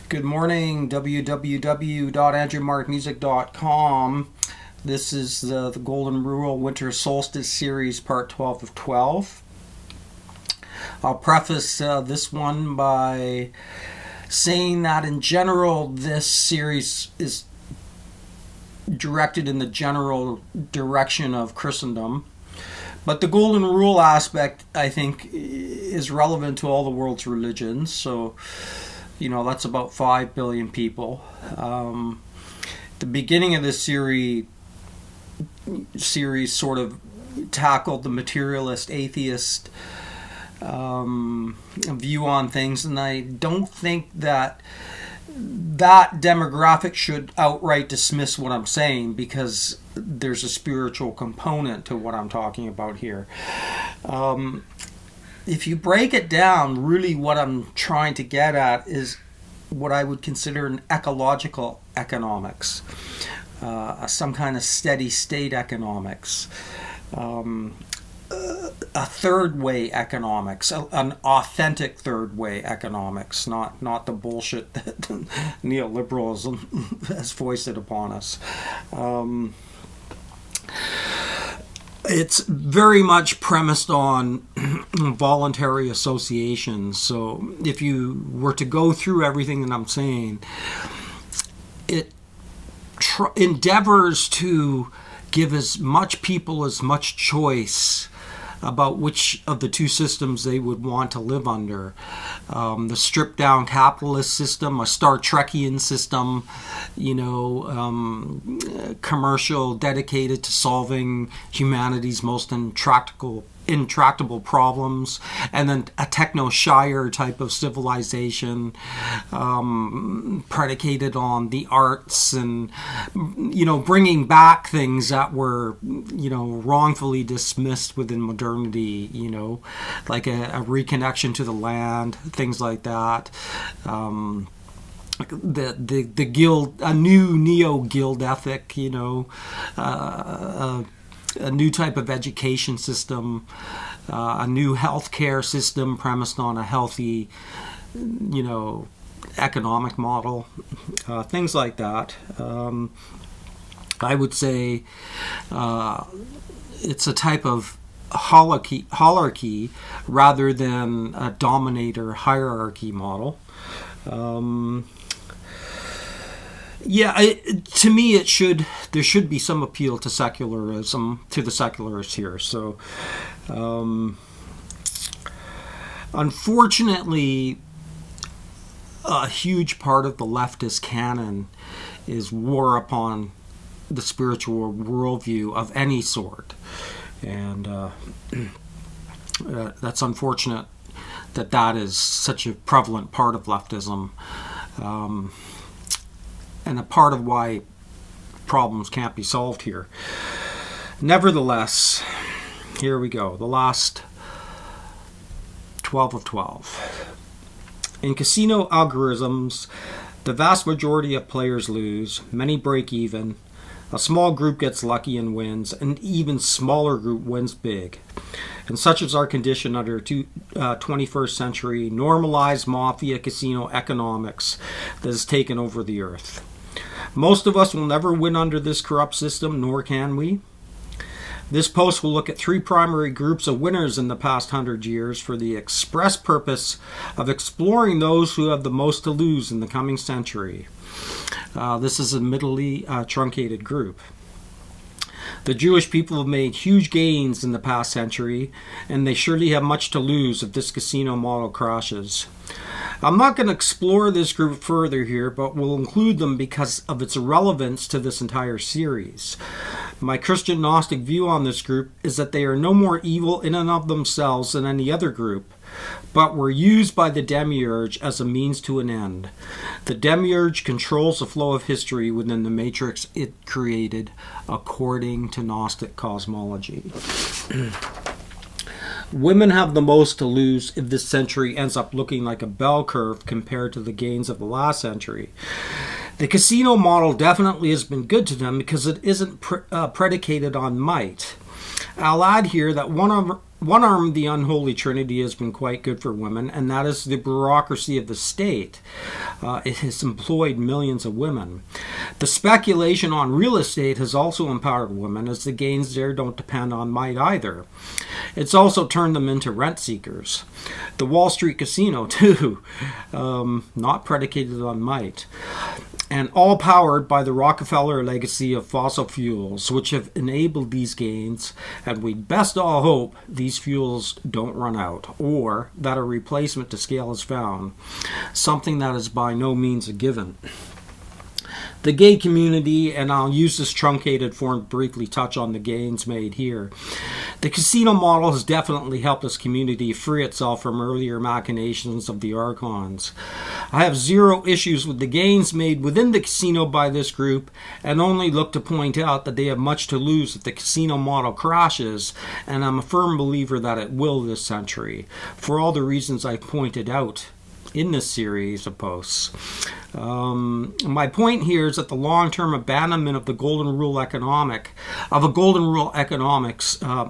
Good morning, www.andrewmarkmusic.com. This is the Golden Rule Winter Solstice Series, Part 12 of 12. I'll preface this one by saying that in general, this series is directed in the general direction of Christendom. But the Golden Rule aspect, I think, is relevant to all the world's religions. So, that's about 5 billion people. The beginning of this series sort of tackled the materialist, atheist view on things, and I don't think that demographic should outright dismiss what I'm saying, because there's a spiritual component to what I'm talking about here. If you break it down, really what I'm trying to get at is what I would consider an ecological economics, some kind of steady state economics, a third way economics, an authentic third way economics, not the bullshit that neoliberalism has foisted upon us. It's very much premised on voluntary association. So if you were to go through everything that I'm saying, it endeavors to give as much people as much choice about which of the two systems they would want to live under. The stripped down capitalist system, a Star Trekian system, commercial, dedicated to solving humanity's most intractable problems, and then a techno-shire type of civilization predicated on the arts and bringing back things that were wrongfully dismissed within modernity, like a reconnection to the land, things like that. The guild, a new neo-guild ethic, a new type of education system, a new healthcare system premised on a healthy, economic model, things like that. I would say it's a type of holarchy rather than a dominator hierarchy model. To me, there should be some appeal to secularism, to the secularists here. So, unfortunately, a huge part of the leftist canon is war upon the spiritual worldview of any sort, and that's unfortunate that is such a prevalent part of leftism. And a part of why problems can't be solved here. Nevertheless, here we go. The last 12 of 12. In casino algorithms, the vast majority of players lose, many break even, a small group gets lucky and wins, an even smaller group wins big. And such is our condition under 21st century normalized mafia casino economics that has taken over the earth. Most of us will never win under this corrupt system, nor can we. This post will look at three primary groups of winners in the past 100 years for the express purpose of exploring those who have the most to lose in the coming century. This is a middly truncated group. The Jewish people have made huge gains in the past century, and they surely have much to lose if this casino model crashes. I'm not going to explore this group further here, but will include them because of its relevance to this entire series. My Christian Gnostic view on this group is that they are no more evil in and of themselves than any other group, but were used by the demiurge as a means to an end. The demiurge controls the flow of history within the matrix it created, according to Gnostic cosmology. Women have the most to lose if this century ends up looking like a bell curve compared to the gains of the last century. The casino model definitely has been good to them because it isn't predicated on might. I'll add here that one one arm of the unholy trinity has been quite good for women, and that is the bureaucracy of the state. It has employed millions of women. The speculation on real estate has also empowered women, as the gains there don't depend on might either. It's also turned them into rent seekers. The Wall Street casino, too, not predicated on might. And all powered by the Rockefeller legacy of fossil fuels, which have enabled these gains, and we best all hope these fuels don't run out, or that a replacement to scale is found, something that is by no means a given. The gay community, and I'll use this truncated form to briefly touch on the gains made here. The casino model has definitely helped this community free itself from earlier machinations of the archons. I have zero issues with the gains made within the casino by this group, and only look to point out that they have much to lose if the casino model crashes, and I'm a firm believer that it will this century, for all the reasons I've pointed out in this series of posts. My point here is that the long-term abandonment of the golden rule economics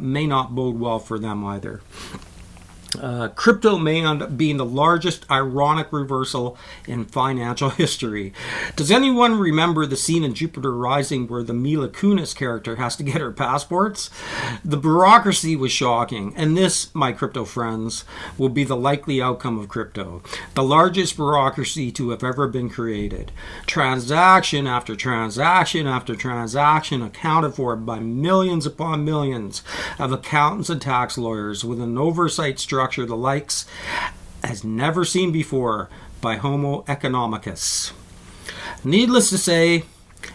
may not bode well for them either. Crypto may end up being the largest ironic reversal in financial history. Does anyone remember the scene in Jupiter Rising where the Mila Kunis character has to get her passports? The bureaucracy was shocking, and this, my crypto friends, will be the likely outcome of crypto. The largest bureaucracy to have ever been created. Transaction after transaction after transaction accounted for by millions upon millions of accountants and tax lawyers with an oversight structure the likes as never seen before by Homo economicus. Needless to say,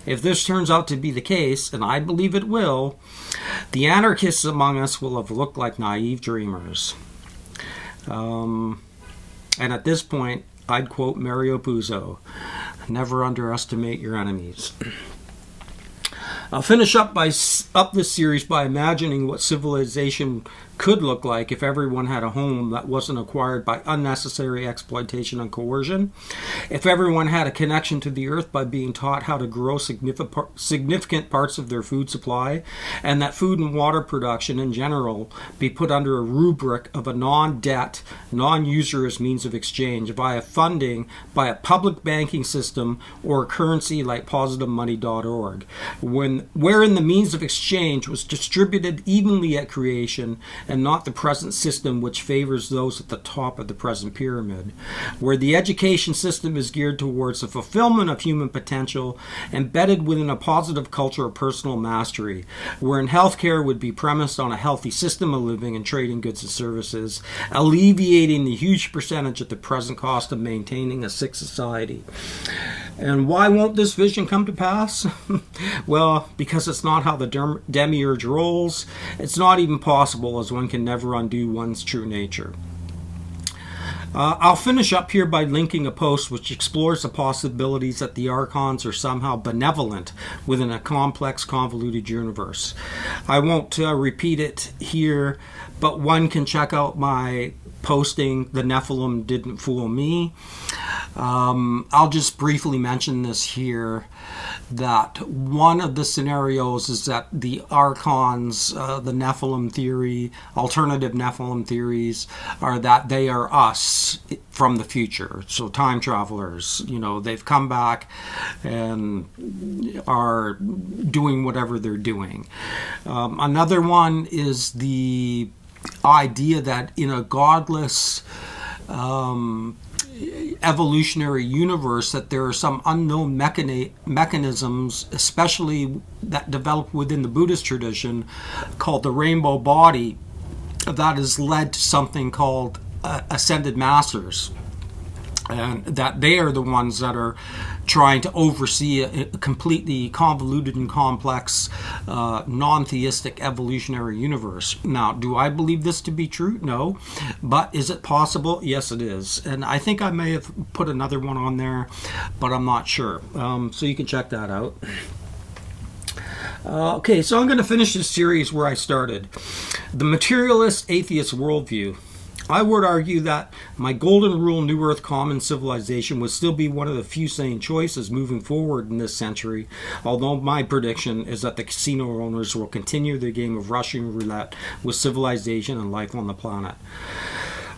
if this turns out to be the case, and I believe it will, the anarchists among us will have looked like naive dreamers. And at this point, I'd quote Mario Puzo, "Never underestimate your enemies." I'll finish up this series by imagining what civilization could look like if everyone had a home that wasn't acquired by unnecessary exploitation and coercion, if everyone had a connection to the earth by being taught how to grow significant parts of their food supply, and that food and water production in general be put under a rubric of a non-debt, non-usurious means of exchange via funding by a public banking system or a currency like positivemoney.org, wherein the means of exchange was distributed evenly at creation and not the present system which favors those at the top of the present pyramid, where the education system is geared towards the fulfillment of human potential embedded within a positive culture of personal mastery, wherein healthcare would be premised on a healthy system of living and trading goods and services, alleviating the huge percentage at the present cost of maintaining a sick society. And why won't this vision come to pass? Well, because it's not how the demiurge rolls. It's not even possible, as one can never undo one's true nature. I'll finish up here by linking a post which explores the possibilities that the archons are somehow benevolent within a complex, convoluted universe. I won't repeat it here, but one can check out my posting, "The Nephilim Didn't Fool Me." I'll just briefly mention this here, that one of the scenarios is that the archons, the Nephilim theory, alternative Nephilim theories, are that they are us from the future. So time travelers, they've come back and are doing whatever they're doing. Another one is the idea that in a godless evolutionary universe that there are some unknown mechanisms, especially that develop within the Buddhist tradition, called the rainbow body, that has led to something called ascended masters, and that they are the ones that are trying to oversee a completely convoluted and complex non-theistic evolutionary universe. Now, do I believe this to be true? No. But is it possible? Yes, it is. And I think I may have put another one on there, but I'm not sure. So you can check that out. Okay, so I'm going to finish this series where I started. The materialist atheist worldview. I would argue that my golden rule New Earth common civilization would still be one of the few sane choices moving forward in this century, although my prediction is that the casino owners will continue their game of Russian roulette with civilization and life on the planet.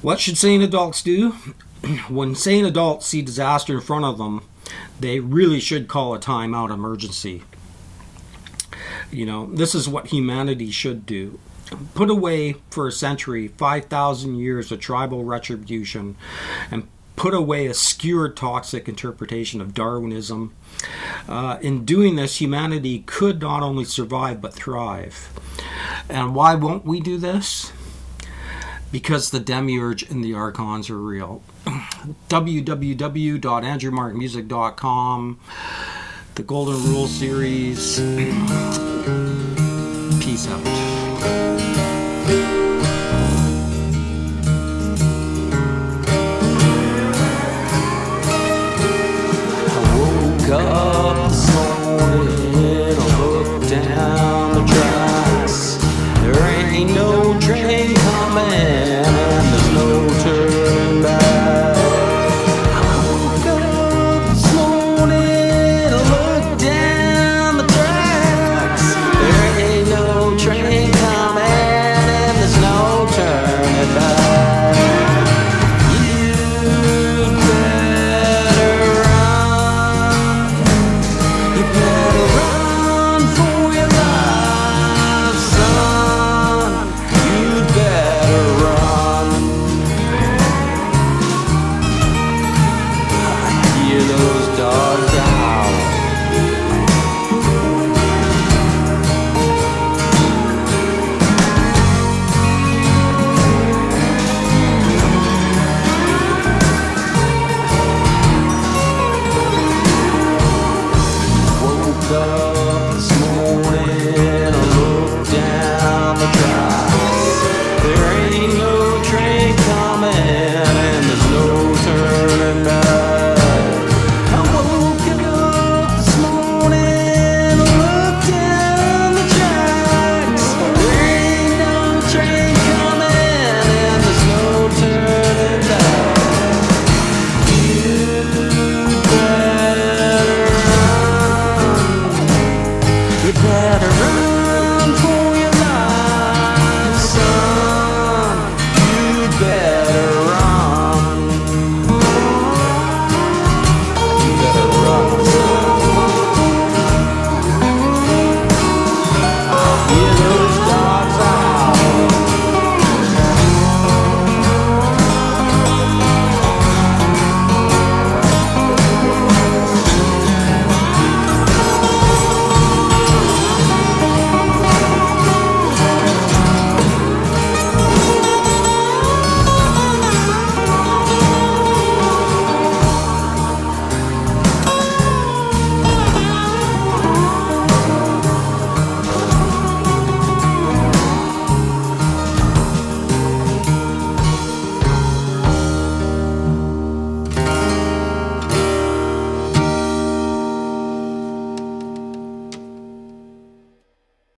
What should sane adults do? When sane adults see disaster in front of them, they really should call a timeout emergency. This is what humanity should do. Put away for a century 5,000 years of tribal retribution and put away a skewered toxic interpretation of Darwinism. In doing this, humanity could not only survive but thrive. And why won't we do this? Because the demiurge and the archons are real. www.andrewmarkmusic.com, the Golden Rule series. Peace out.